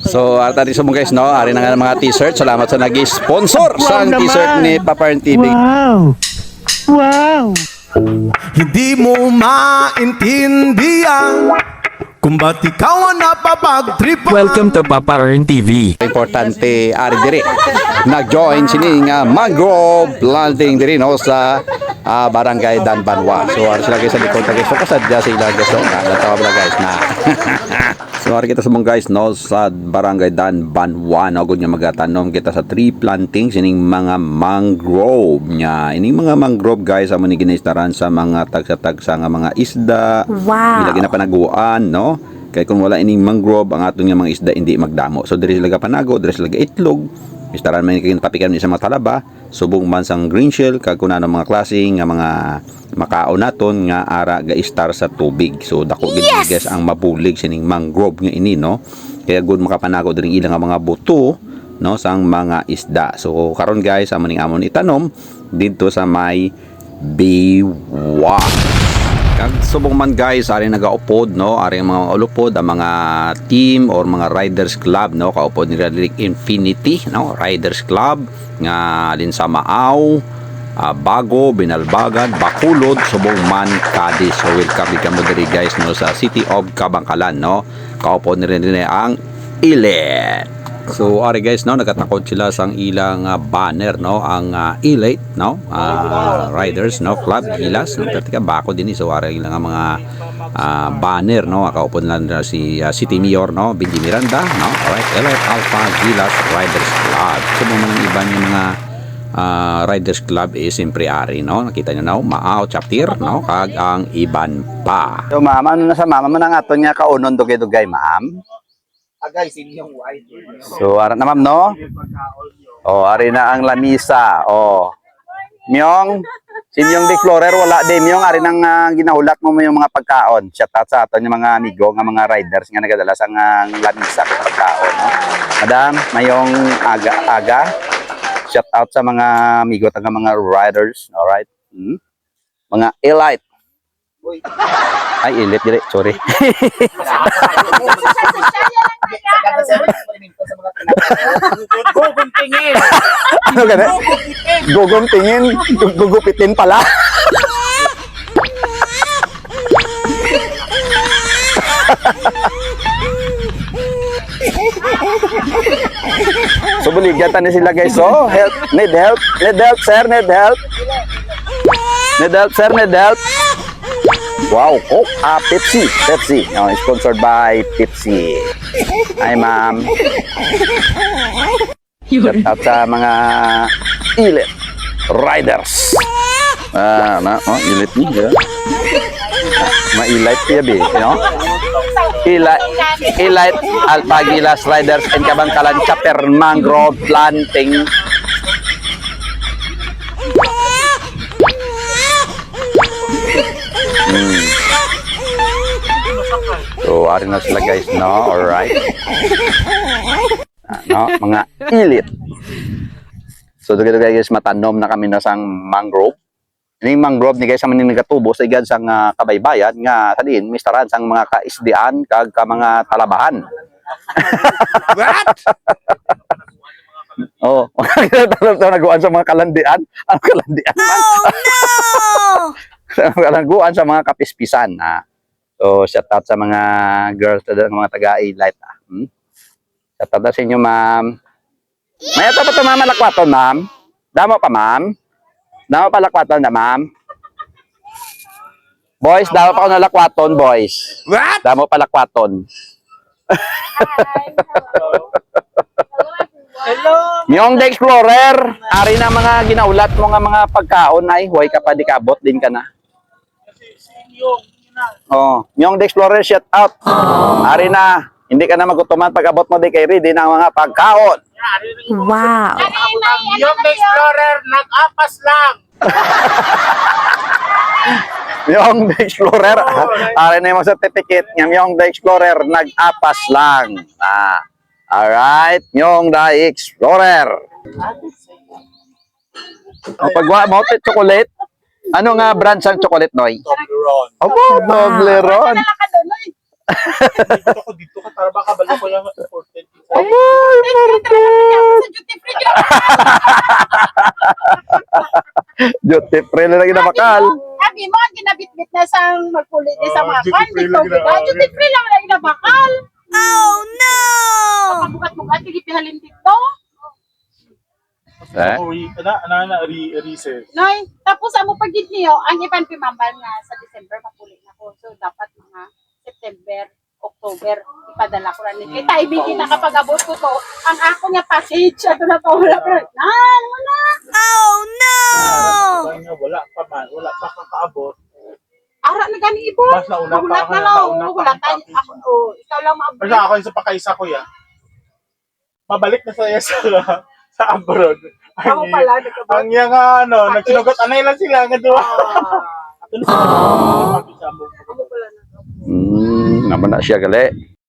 So, tadi sa mga guys, no? Ari na nga mga t-shirt. Salamat sa nag-sponsor sa t-shirt ni Paparn TV. Wow! Wow! Hindi mo maintindihan kung ba't ikaw ang napapagtripan. Welcome to Papa Earn TV. Importante ari diri. Nag-join sining mangrove planting diri no sa barangay Danbanwa. So, ari sila guys sa likod guys. So, kasadya sila guys. So, natawa ba guys na. So, ari kita sa mga guys no sa barangay Danbanwa no gud nga magatanom kita sa tree planting sining mga mangrove nya. Ining mga mangrove guys amo ni ginaistaran sa mga tagsa-tagsa nga mga isda. Wow. Ilagi na panaguan no. Kaya kung wala ining mangrove ang atong nga mga isda hindi magdamo. So diri sila panago, diri sila itlog. Istaran man kay papikan ni sa mga talaba, subong man sang green shell kag kunano mga klase nga mga makaon naton nga ara ga-istar sa tubig. So dako gid guys ang mabulig sining mangrove nga ini no. Kaya good makapanago diri ilang mga buto no sang mga isda. So karon guys amo ning amon itanom didto sa may biwa. Kag subong man guys ari nagaupod no ari mga ulupod ang mga team or mga riders club no kaupod ni Radlic Infinity no riders club nga alin sa Maaw, Bago, Binalbagan, Bacolod, subong man Cadiz. So welcome kamo diri guys no sa City of Kabangkalan no kaupod ni rin ang Elite. So ari guys no nagatakod sila sang ilang banner no ang Elite no riders no club Gilas no pertika bako din so ari ilang mga banner no akaupon lang si City Mayor no Benji Miranda no alright Elite Alpha Gilas Riders Club. So mga iba yung mga Riders Club is siyempre ari no nakita niyo no Maaw chapter no kag ang iban pa. So ma'am ano na sa mama man ang aton nga kaunon dugay-dugay ma'am. Guys, inyong wide. So, ara na ma'am, no? Oh, ari na ang lamisa. Oh. Myong, sinyong Explorer, wala din. Myong, ari nang ginahulat mo yung mga pagkaon. Shout out sa aton yung mga amigo, nga mga riders nga nagadalas ang lamisa ng pagkaon. No? Madam, mayong aga. Shout out sa mga amigo, taga mga riders. Alright? Mga elite. Ay, elite, dire. Sorry. Gugong tingin. Ano gana? Gugong tingin, gugupitin pala. So buligatan na sila guys. So, help, need help, sir, need help. Sir, need help. Wow, Coke, Pepsi. Oh, sponsored by Pepsi. Hi, ma'am. Shout out sa mga Elite Riders. Elite ni, ya. Ma-elite ya, be, no? Elite Alpha Gilas Riders and Kabangkalan Chapter Mangrove Planting. So, ari na sila guys, no? Alright. No? Mga elite. So, dito guys, matanom na kami na sang mangrove. Ini mangrove ni guys, sa maning nagatubo sa igad sang kabaybayan, nga, sadin, mistaran sang mga kaisdian, kag ka mga talabahan. What? Oh, naguan sa mga kalandian. Ang kalandian. Oh no! Naguan sa mga kapispisan. So, shout out sa mga girls, mga taga-Elite. Shout out sa inyo, ma'am. May ito pa ito, ma'am, lakwaton, ma'am. Damo pa, ma'am. Damo pa lakwaton na, ma'am. Boys, damo pa ako na lakwaton, boys. What? Damo pa lakwaton. Hello. Myong the Explorer, ari na mga ginaulat mo nga mga pagkaon ay huwag ka pa di kabot din ka na. Oh, Myong the Explorer, shout out. Ari na, hindi ka na magutuman pag abot mo di kay ready ng mga pagkaon. Wow! Yung Explorer, nag-apas lang. Myong the Explorer, ari na yung certificate niya. Myong the Explorer, nag-apas lang. Alright, Myong the Explorer. Pagwa mo, chocolate. Ano nga brand sang chocolate, Noy? Toblerone. Opo, Toblerone. Dito ka, tara baka balik ko lang important. Sa duty free ka. Duty free na lagi na bakal. Sabi mo, ang ginabitbit na sa magpulit sa mga duty kan. free lang gina- Duty free lang lagi na bakal. Oh no! Pagkabukat-bukat, tigipihalin dito. Eh? Recess. Noy, tapos amo pagid niyo, ang iban pimambal nga sa December mapulit na ko. So dapat mga September, October ipadala ko rin. Kaya timing kita kapag abot ko to, ang ako nga package ato na to wala pa. Wala. Oh no! Wala pa man, wala pa kakaabot. Ara na gani ibo. Mas nauna pa Nahulat ako, na lang. nauna pa Wala ang tayo. package. Ako, ikaw lang maabot. Basta ako yung sa pakaisa ko ya. Mabalik na saya sa abroad. Ako pala, nagkabot. Ang yung nagsinugot anay lang sila nga duwa. Ato na sa Ako pala nagkabot. Naman na siya gali.